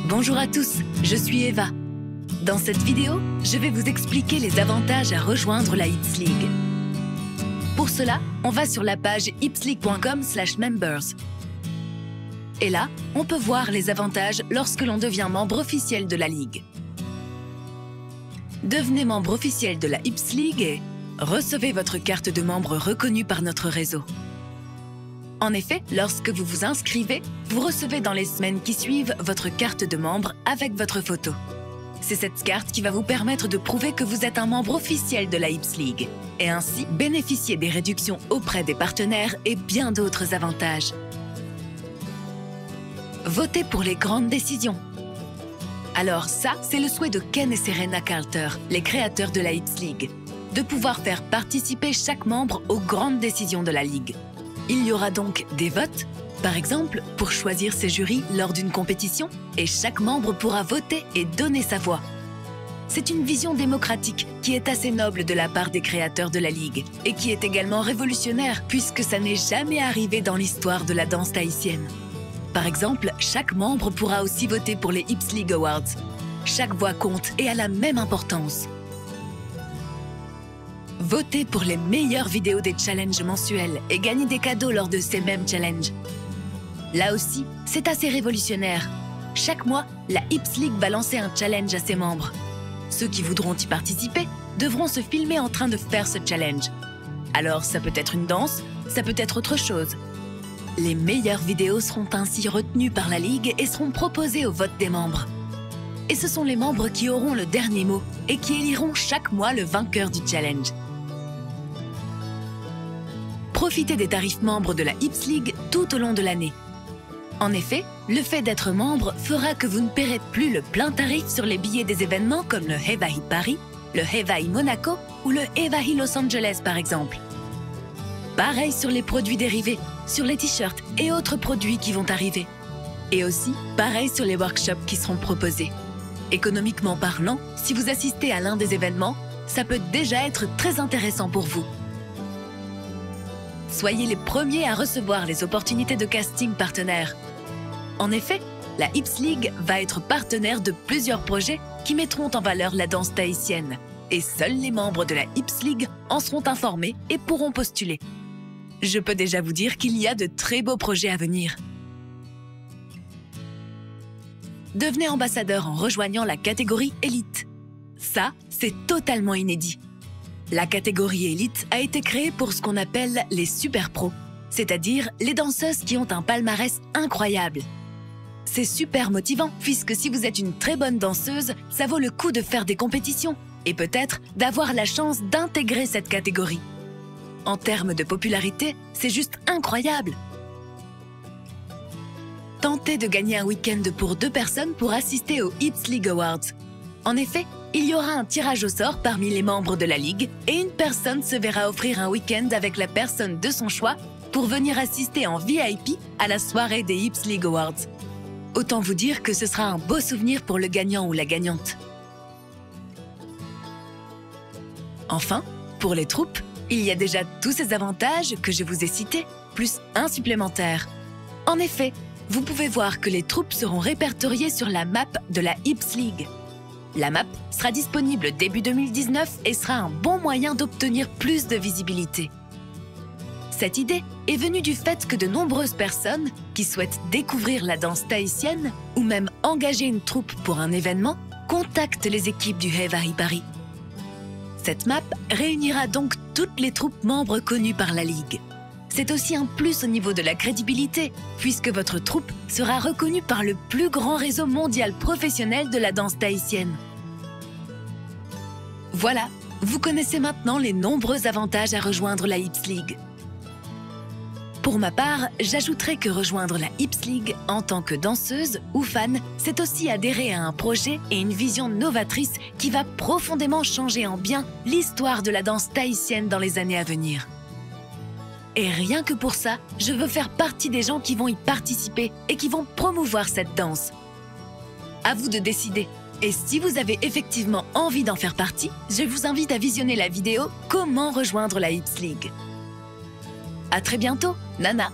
Bonjour à tous, je suis Eva. Dans cette vidéo, je vais vous expliquer les avantages à rejoindre la Hips League. Pour cela, on va sur la page hipsleague.com/members. Et là, on peut voir les avantages lorsque l'on devient membre officiel de la Ligue. Devenez membre officiel de la Hips League et recevez votre carte de membre reconnue par notre réseau. En effet, lorsque vous vous inscrivez, vous recevez dans les semaines qui suivent votre carte de membre avec votre photo. C'est cette carte qui va vous permettre de prouver que vous êtes un membre officiel de la Hips League et ainsi bénéficier des réductions auprès des partenaires et bien d'autres avantages. Votez pour les grandes décisions. Alors ça, c'est le souhait de Ken et Serena Carter, les créateurs de la Hips League, de pouvoir faire participer chaque membre aux grandes décisions de la Ligue. Il y aura donc des votes, par exemple, pour choisir ses jurys lors d'une compétition, et chaque membre pourra voter et donner sa voix. C'est une vision démocratique qui est assez noble de la part des créateurs de la Ligue, et qui est également révolutionnaire puisque ça n'est jamais arrivé dans l'histoire de la danse tahitienne. Par exemple, chaque membre pourra aussi voter pour les Hips League Awards. Chaque voix compte et a la même importance. Votez pour les meilleures vidéos des challenges mensuels et gagnez des cadeaux lors de ces mêmes challenges. Là aussi, c'est assez révolutionnaire. Chaque mois, la Hips League va lancer un challenge à ses membres. Ceux qui voudront y participer devront se filmer en train de faire ce challenge. Alors, ça peut être une danse, ça peut être autre chose. Les meilleures vidéos seront ainsi retenues par la Ligue et seront proposées au vote des membres. Et ce sont les membres qui auront le dernier mot et qui éliront chaque mois le vainqueur du challenge. Profitez des tarifs membres de la Hips League tout au long de l'année. En effet, le fait d'être membre fera que vous ne paierez plus le plein tarif sur les billets des événements comme le Hevahi Paris, le Hevahi Monaco ou le Hevahi Los Angeles par exemple. Pareil sur les produits dérivés, sur les t-shirts et autres produits qui vont arriver. Et aussi, pareil sur les workshops qui seront proposés. Économiquement parlant, si vous assistez à l'un des événements, ça peut déjà être très intéressant pour vous. Soyez les premiers à recevoir les opportunités de casting partenaires. En effet, la Hips League va être partenaire de plusieurs projets qui mettront en valeur la danse tahitienne. Et seuls les membres de la Hips League en seront informés et pourront postuler. Je peux déjà vous dire qu'il y a de très beaux projets à venir. Devenez ambassadeur en rejoignant la catégorie Élite. Ça, c'est totalement inédit. La catégorie Élite a été créée pour ce qu'on appelle les super pros, c'est-à-dire les danseuses qui ont un palmarès incroyable. C'est super motivant puisque si vous êtes une très bonne danseuse, ça vaut le coup de faire des compétitions et peut-être d'avoir la chance d'intégrer cette catégorie. En termes de popularité, c'est juste incroyable. Tentez de gagner un week-end pour 2 personnes pour assister aux Hips League Awards. En effet, il y aura un tirage au sort parmi les membres de la Ligue et une personne se verra offrir un week-end avec la personne de son choix pour venir assister en VIP à la soirée des Hips League Awards. Autant vous dire que ce sera un beau souvenir pour le gagnant ou la gagnante. Enfin, pour les troupes, il y a déjà tous ces avantages que je vous ai cités, plus un supplémentaire. En effet, vous pouvez voir que les troupes seront répertoriées sur la map de la Hips League. La map sera disponible début 2019 et sera un bon moyen d'obtenir plus de visibilité. Cette idée est venue du fait que de nombreuses personnes qui souhaitent découvrir la danse tahitienne ou même engager une troupe pour un événement contactent les équipes du Hevahi Paris. Cette map réunira donc toutes les troupes membres connues par la Ligue. C'est aussi un plus au niveau de la crédibilité, puisque votre troupe sera reconnue par le plus grand réseau mondial professionnel de la danse tahitienne. Voilà, vous connaissez maintenant les nombreux avantages à rejoindre la Hips League. Pour ma part, j'ajouterai que rejoindre la Hips League en tant que danseuse ou fan, c'est aussi adhérer à un projet et une vision novatrice qui va profondément changer en bien l'histoire de la danse tahitienne dans les années à venir. Et rien que pour ça, je veux faire partie des gens qui vont y participer et qui vont promouvoir cette danse. À vous de décider. Et si vous avez effectivement envie d'en faire partie, je vous invite à visionner la vidéo « Comment rejoindre la Hips League ». À très bientôt, Nana!